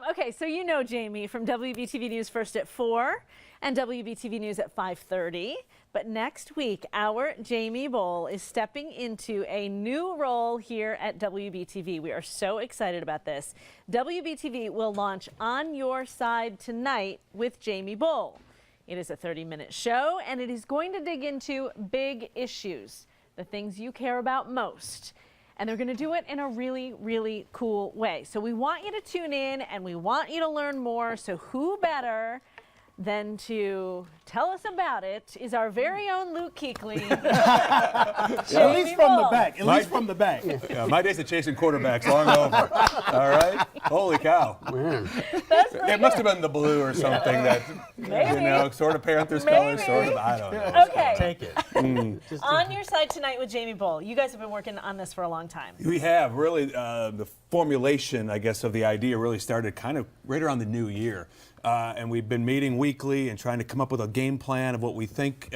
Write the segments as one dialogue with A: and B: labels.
A: Okay, so you know Jamie from WBTV News First at 4 and WBTV News at 5:30. But next week, our Jamie Bowl is stepping into a new role here at WBTV. We are so excited about this. WBTV will launch On Your Side tonight with Jamie Bowl. It is a 30-minute show, and it is going to dig into big issues, the things you care about most. And they're going to do it in a really, really cool way. So we want you to tune in, and we want you to learn more. So who better than to tell us about it is our very own Luke Kuechly.
B: At least from the back. At least from the back.
C: Yeah, my days of chasing quarterbacks long over. All right? Holy cow. Man. It must have been the blue or something that,
A: Maybe.
C: you know, sort of Panthers colors, sort of, I don't know.
A: Okay.
B: Take it.
A: On Your Side tonight with Jamie Bowl. You guys have been working on this for a long time.
C: We have really, the formulation, I guess, of the idea really started kind of right around the new year. And we've been meeting weekly and trying to come up with a game plan of what we think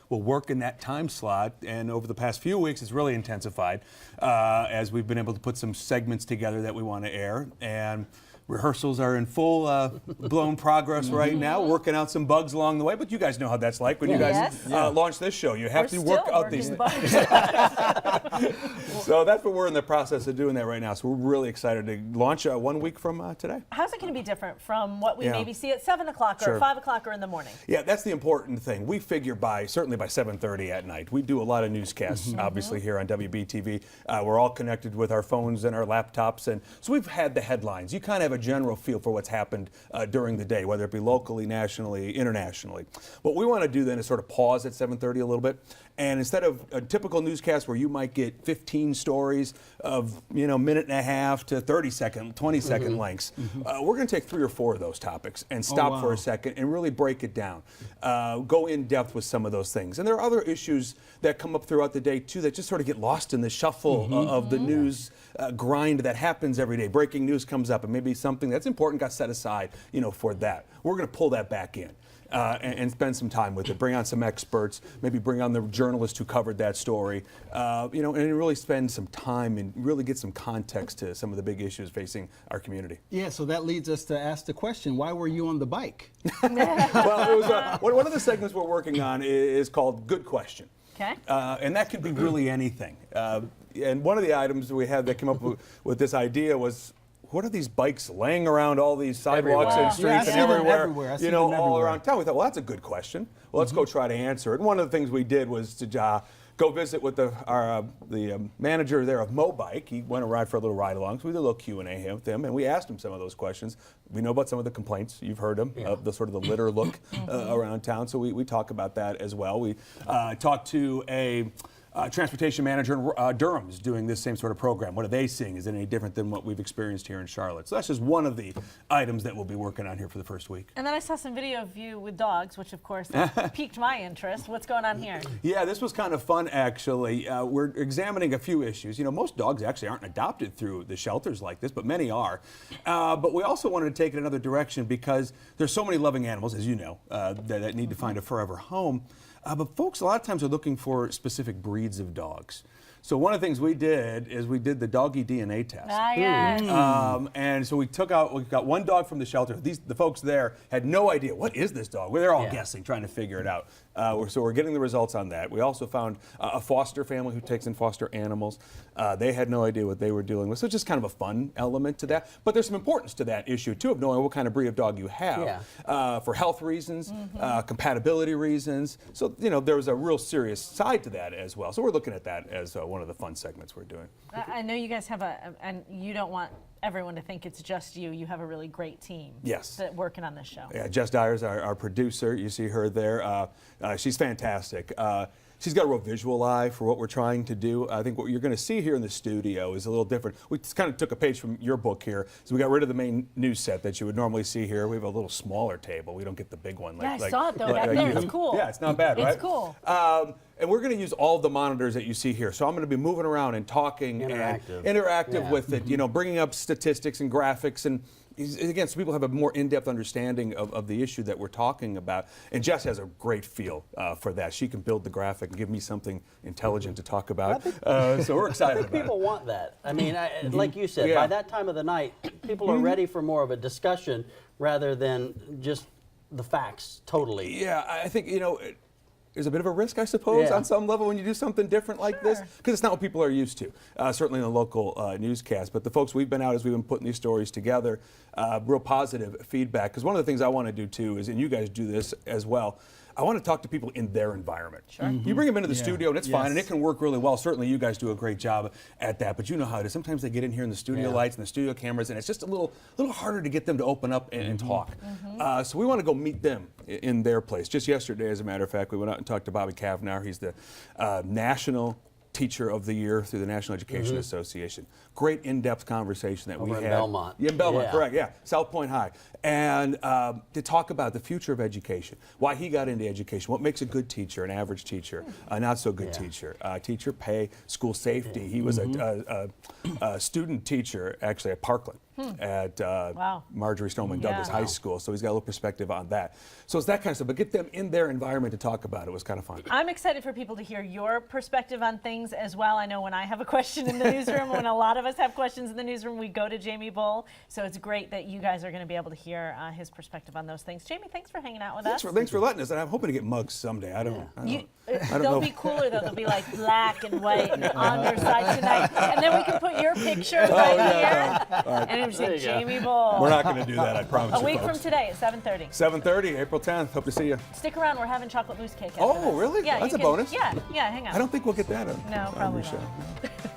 C: will work in that time slot. And over the past few weeks, it's really intensified as we've been able to put some segments together that we want to air. And rehearsals are in full blown progress right now, working out some bugs along the way. But you guys know how that's like when you guys launch this show. You have to work out these things. So that's what we're in the process of doing that right now. So we're really excited to launch 1 week from today.
A: How's it going to be different from what we maybe see at 7 o'clock or 5 o'clock or in the morning?
C: Yeah, that's the important thing. We figure certainly by 7:30 at night. We do a lot of newscasts, obviously, here on WBTV. We're all connected with our phones and our laptops. And so we've had the headlines. You kind of have a general feel for what's happened during the day, whether it be locally, nationally, internationally. What we want to do then is sort of pause at 7:30 a little bit. And instead of a typical newscast where you might get 15 stories of, minute and a half to 30-second, 20-second lengths, we're going to take 3 or 4 of those topics and stop for a second and really break it down. Go in depth with some of those things. And there are other issues that come up throughout the day, too, that just sort of get lost in the shuffle of the news grind that happens every day. Breaking news comes up, and maybe something that's important got set aside, for that. We're going to pull that back in. And spend some time with it. Bring on some experts, maybe bring on the journalist who covered that story, and really spend some time and really get some context to some of the big issues facing our community.
B: Yeah, so that leads us to ask the question, why were you on the bike?
C: Well, it was one of the segments we're working on is called Good Question.
A: Okay.
C: And that could be really anything. And one of the items we had that came up with this idea was, what are these bikes laying around all these sidewalks and streets and everywhere, all around town? We thought, well, that's a good question. Well, let's go try to answer it. And one of the things we did was to go visit with the manager there of Mobike. He went to ride for a little ride along, so we did a little Q&A with him, and we asked him some of those questions. We know about some of the complaints. You've heard them, of the sort of the litter look around town, so we talk about that as well. We talked to a transportation manager in Durham is doing this same sort of program. What are they seeing? Is it any different than what we've experienced here in Charlotte? So that's just one of the items that we'll be working on here for the first week.
A: And then I saw some video of you with dogs, which of course piqued my interest. What's going on here?
C: Yeah, this was kind of fun, actually. We're examining a few issues. Most dogs actually aren't adopted through the shelters like this, but many are. But we also wanted to take it another direction because there's so many loving animals, as you know, that need to find a forever home. But folks a lot of times are looking for specific breeds of dogs. So one of the things we did is we did the doggy DNA test.
A: Yes.
C: And so we got one dog from the shelter. The folks there had no idea, what is this dog? Well, they're all guessing, trying to figure it out. So we're getting the results on that. We also found a foster family who takes in foster animals. They had no idea what they were dealing with. So it's just kind of a fun element to that. But there's some importance to that issue, too, of knowing what kind of breed of dog you have for health reasons, compatibility reasons. So, there was a real serious side to that as well. So we're looking at that as one of the fun segments we're doing.
A: I know you guys have and you don't want everyone to think it's just you. You have a really great team.
C: Yes.
A: That working on this show.
C: Yeah, Jess Dyer's our producer. You see her there. She's fantastic. She's got a real visual eye for what we're trying to do. I think what you're going to see here in the studio is a little different. We just kind of took a page from your book here. So we got rid of the main news set that you would normally see here. We have a little smaller table. We don't get the big one.
A: I saw it though back there. It's cool.
C: Yeah, it's not bad, right?
A: It's cool.
C: And we're going to use all of the monitors that you see here. So I'm going to be moving around and talking and interactive with it, bringing up statistics and graphics and again, so people have a more in-depth understanding of the issue that we're talking about. And Jess has a great feel for that. She can build the graphic and give me something intelligent to talk about. So we're excited
D: I think
C: about
D: people
C: it.
D: want that. I mean, like you said, by that time of the night, people are ready for more of a discussion rather than just the facts totally.
C: Yeah, I think, there's a bit of a risk, I suppose, on some level when you do something different like this, because it's not what people are used to, certainly in the local newscast. But the folks we've been out as we've been putting these stories together, real positive feedback. Because one of the things I want to do too is, and you guys do this as well, I want to talk to people in their environment. Sure. You bring them into the studio and it's fine and it can work really well. Certainly you guys do a great job at that, but you know how it is. Sometimes they get in here in the studio lights and the studio cameras and it's just a little harder to get them to open up and talk. So we want to go meet them in their place. Just yesterday, as a matter of fact, we went out and talked to Bobby Kavanaugh. He's the National Teacher of the Year through the National Education Association. Great in-depth conversation that we had.
D: In Belmont.
C: Yeah, in Belmont, correct, yeah. South Point High. And to talk about the future of education, why he got into education, what makes a good teacher, an average teacher, a not so good teacher, teacher pay, school safety. He was a student teacher actually at Parkland. At Marjorie Stoneman Douglas High School, so he's got a little perspective on that. So it's that kind of stuff, but get them in their environment to talk about it was kind of fun.
A: I'm excited for people to hear your perspective on things as well. I know when I have a question in the newsroom, when a lot of us have questions in the newsroom, we go to Jamie Bull. So it's great that you guys are going to be able to hear his perspective on those things. Jamie, thanks for hanging out with us.
C: Thanks for letting us, and I'm hoping to get mugs someday. I don't
A: They'll
C: know.
A: be cooler though. They'll be like black and white and on your side tonight, and then we can put your picture right here, and it'll say Jamie Bull.
C: We're not going to do that, I promise
A: A
C: you,
A: week
C: folks.
A: from today at 7:30.
C: 7:30, April 10th. Hope to see you.
A: Stick around. We're having chocolate mousse cake. After
C: Oh,
A: this.
C: really?
A: Yeah,
C: That's
A: you
C: a bonus.
A: Yeah, hang on.
C: I don't think we'll get that on
A: No,
C: on
A: probably
C: your
A: not.
C: show.